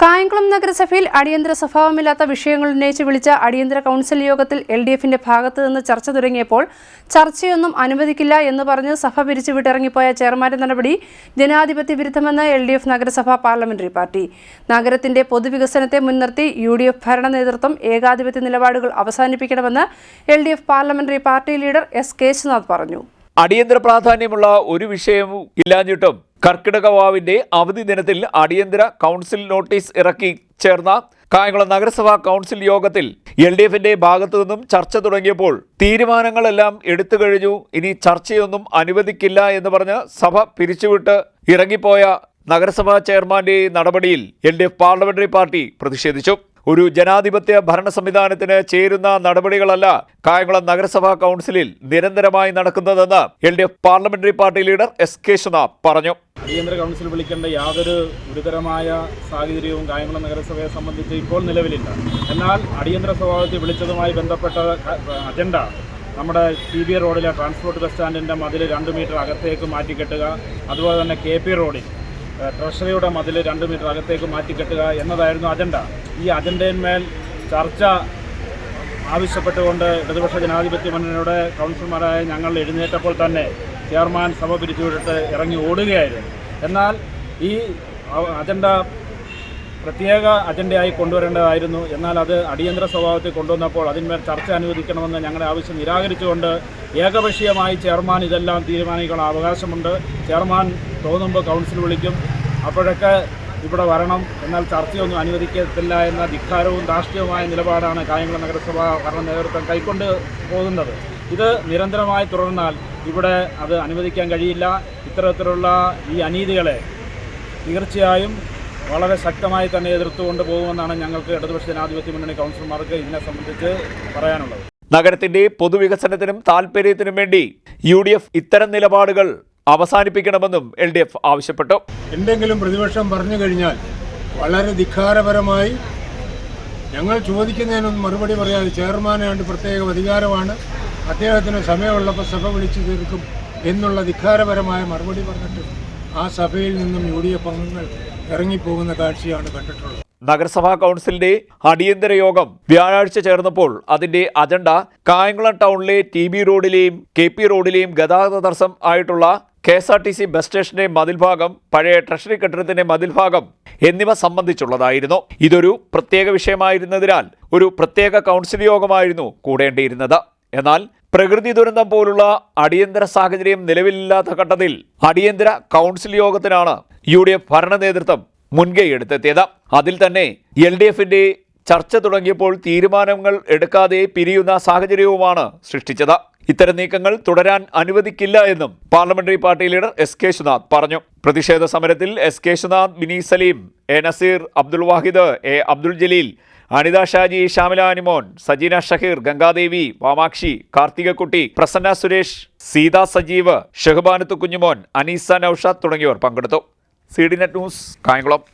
കായംകുളം നഗരസഭയിൽ അടിയന്തര സ്വഭാവമില്ലാത്ത വിഷയങ്ങൾ ഉന്നയിച്ച് വിളിച്ച അടിയന്തര കൗൺസിൽ യോഗത്തിൽ LDFന്റെ ഭാഗത്തു നിന്ന് ചർച്ച തുടങ്ങിയപ്പോൾ ചർച്ചയൊന്നും അനുവദിക്കില്ല എന്ന് പറഞ്ഞ് സഭ പിരിച്ചുവിട്ടിറങ്ങിപ്പോയ ചെയർമാന്റെ നടപടി ജനാധിപത്യ വിരുദ്ധമെന്ന് LDF നഗരസഭാ പാർലമെന്ററി പാർട്ടി. നഗരത്തിന്റെ പൊതുവികസനത്തെ മുൻനിർത്തി UDF ഭരണ നേതൃത്വം ഏകാധിപത്യ നിലപാടുകൾ അവസാനിപ്പിക്കണമെന്ന് LDF parliamentary party leader S. കേശനാഥ് പറഞ്ഞു. അടിയന്തര പ്രാധാന്യമുള്ള ഒരു വിഷയവും ഇല്ലാഞ്ഞിട്ടും കർക്കിടക വാവിന്റെ അവധി ദിനത്തിൽ അടിയന്തര കൗൺസിൽ നോട്ടീസ് ഇറക്കി ചേർന്ന കായംകുളം നഗരസഭാ കൗൺസിൽ യോഗത്തിൽ LDFന്റെ ഭാഗത്തു നിന്നും ചർച്ച തുടങ്ങിയപ്പോൾ തീരുമാനങ്ങളെല്ലാം എടുത്തു കഴിഞ്ഞു, ഇനി ചർച്ചയൊന്നും അനുവദിക്കില്ല എന്ന് പറഞ്ഞ് സഭ പിരിച്ചുവിട്ട് ഇറങ്ങിപ്പോയ നഗരസഭാ ചെയർമാന്റെ നടപടിയിൽ LDF പാർലമെന്ററി പാർട്ടി പ്രതിഷേധിച്ചു. ഒരു ജനാധിപത്യ ഭരണ സംവിധാനത്തിന് ചേരുന്ന നടപടികളല്ല കായംകുളം നഗരസഭാ കൗൺസിലിൽ നിരന്തരമായി നടക്കുന്നതെന്ന് LDF parliamentary party leader S. കേശനാഥ് പറഞ്ഞു. അടിയന്തര കൗൺസിൽ വിളിക്കേണ്ട യാതൊരു ഗുരുതരമായ സാഹചര്യവും കായംകുളം നഗരസഭയെ സംബന്ധിച്ച് ഇപ്പോൾ നിലവിലില്ല. എന്നാൽ അടിയന്തര സ്വഭാവത്തിൽ വിളിച്ചതുമായി ബന്ധപ്പെട്ട അജണ്ട നമ്മുടെ TB റോഡിലെ ട്രാൻസ്പോർട്ട് ബസ് സ്റ്റാൻഡിൻ്റെ മതിൽ 2 മീറ്റർ അകത്തേക്ക് മാറ്റിക്കെട്ടുക, അതുപോലെ തന്നെ KP റോഡിൽ ട്രഷറിയുടെ മതിൽ 2 മീറ്റർ അകത്തേക്ക് മാറ്റിക്കെട്ടുക എന്നതായിരുന്നു അജണ്ട. ഈ അജണ്ടയിന്മേൽ ചർച്ച ആവശ്യപ്പെട്ടുകൊണ്ട് ഇടതുപക്ഷ ജനാധിപത്യ മുന്നണിയുടെ കൗൺസിലർമാരായ ഞങ്ങൾ എഴുന്നേറ്റപ്പോൾ തന്നെ ചെയർമാൻ സഭ പിരിച്ചുവിട്ടിട്ട് ഇറങ്ങി ഓടുകയായിരുന്നു. എന്നാൽ ഈ അജണ്ട പ്രത്യേക അജണ്ടയായി കൊണ്ടുവരേണ്ടതായിരുന്നു. എന്നാൽ അത് അടിയന്തര സ്വഭാവത്തിൽ കൊണ്ടുവന്നപ്പോൾ അതിന്മേൽ ചർച്ച അനുവദിക്കണമെന്ന് ഞങ്ങളുടെ ആവശ്യം നിരാകരിച്ചുകൊണ്ട് ഏകപക്ഷീയമായി ചെയർമാൻ ഇതെല്ലാം തീരുമാനിക്കാനുള്ള അവകാശമുണ്ട്. ചെയർമാൻ തോന്നുമ്പോൾ കൗൺസിൽ വിളിക്കും, അപ്പോഴൊക്കെ ഇവിടെ വരണം, എന്നാൽ ചർച്ചയൊന്നും അനുവദിക്കത്തില്ല എന്ന ധിക്കാരവും ധാർഷ്ട്യവുമായ നിലപാടാണ് കായംകുളം നഗരസഭ ഭരണ നേതൃത്വം കൈക്കൊണ്ട് പോകുന്നത്. ഇത് നിരന്തരമായി തുടർന്നാൽ ഇവിടെ അത് അനുവദിക്കാൻ കഴിയില്ല. ഇത്തരത്തിലുള്ള ഈ അനീതികളെ തീർച്ചയായും വളരെ ശക്തമായി തന്നെ എതിർത്തുകൊണ്ട് പോകുമെന്നാണ് ഞങ്ങൾക്ക് ഇടതുപക്ഷ ജനാധിപത്യ മുന്നണി കൗൺസിലർമാർക്ക് ഇതിനെ സംബന്ധിച്ച് പറയാനുള്ളത്. നഗരത്തിന്റെ പൊതുവികസനത്തിനും താൽപര്യത്തിനും വേണ്ടി UDF ഇത്തരം നിലപാടുകൾ അവസാനിപ്പിക്കണമെന്നും LDF ആവശ്യപ്പെട്ടു. എന്തെങ്കിലും പ്രതിപക്ഷം പറഞ്ഞു കഴിഞ്ഞാൽ വളരെ ധിക്കാരപരമായി ഞങ്ങൾ ചോദിക്കുന്നതിനൊന്നും മറുപടി പറയാതെ ചെയർമാനെ കണ്ട് പ്രത്യേക അധികാരമാണ്, അദ്ദേഹത്തിന് സമയമുള്ളപ്പോൾ സഭ വിളിച്ചു തീർക്കും എന്നുള്ള ധിക്കാരപരമായ മറുപടി പറഞ്ഞിട്ട് ആ സഭയിൽ നിന്നും UDF അംഗങ്ങൾ ഇറങ്ങിപ്പോകുന്ന കാഴ്ചയാണ് കണ്ടിട്ടുള്ളത്. നഗരസഭാ കൗൺസിലിന്റെ അടിയന്തര യോഗം വ്യാഴാഴ്ച ചേർന്നപ്പോൾ അതിന്റെ അജണ്ട കായംകുളം ടൗണിലെ TB റോഡിലെയും KP റോഡിലെയും ഗതാഗത തടസ്സം ആയിട്ടുള്ള KSRTC ബസ് സ്റ്റേഷന്റെ മതിൽഭാഗം, പഴയ ട്രഷറി കെട്ടിടത്തിന്റെ മതിൽഭാഗം എന്നിവ സംബന്ധിച്ചുള്ളതായിരുന്നു. ഇതൊരു പ്രത്യേക വിഷയമായിരുന്നതിനാൽ ഒരു പ്രത്യേക കൗൺസിൽ യോഗമായിരുന്നു കൂടേണ്ടിയിരുന്നത്. എന്നാൽ പ്രകൃതി ദുരന്തം പോലുള്ള അടിയന്തര സാഹചര്യം നിലവിലില്ലാത്ത ഘട്ടത്തിൽ അടിയന്തര കൗൺസിൽ യോഗത്തിനാണ് UDF ഭരണ നേതൃത്വം മുൻകൈയെടുത്തെത്തിയത്. അതിൽ തന്നെ LDFന്റെ ചർച്ച തുടങ്ങിയപ്പോൾ തീരുമാനങ്ങൾ എടുക്കാതെ പിരിയുന്ന സാഹചര്യവുമാണ് സൃഷ്ടിച്ചത്. ഇത്തരം നീക്കങ്ങൾ തുടരാൻ അനുവദിക്കില്ല എന്നും പാർലമെന്ററി പാർട്ടി ലീഡർ S. കേശനാഥ് പറഞ്ഞു. പ്രതിഷേധ സമരത്തിൽ S. കേശനാഥ്, Bini Saleem, A. Naseer, Abdul Wahid, A. Abdul Jaleel, Anitha Shaji, Shamila Animon, Sajina Shaheer, Ganga Devi, വാമാക്ഷി, കാർത്തികക്കുട്ടി, Prasanna Suresh, Sita Sajeev, ഷഹബാനത്ത് Kunjumon, Aneesa Naushad തുടങ്ങിയവർ പങ്കെടുത്തു. CDNet news, Kayamkulam.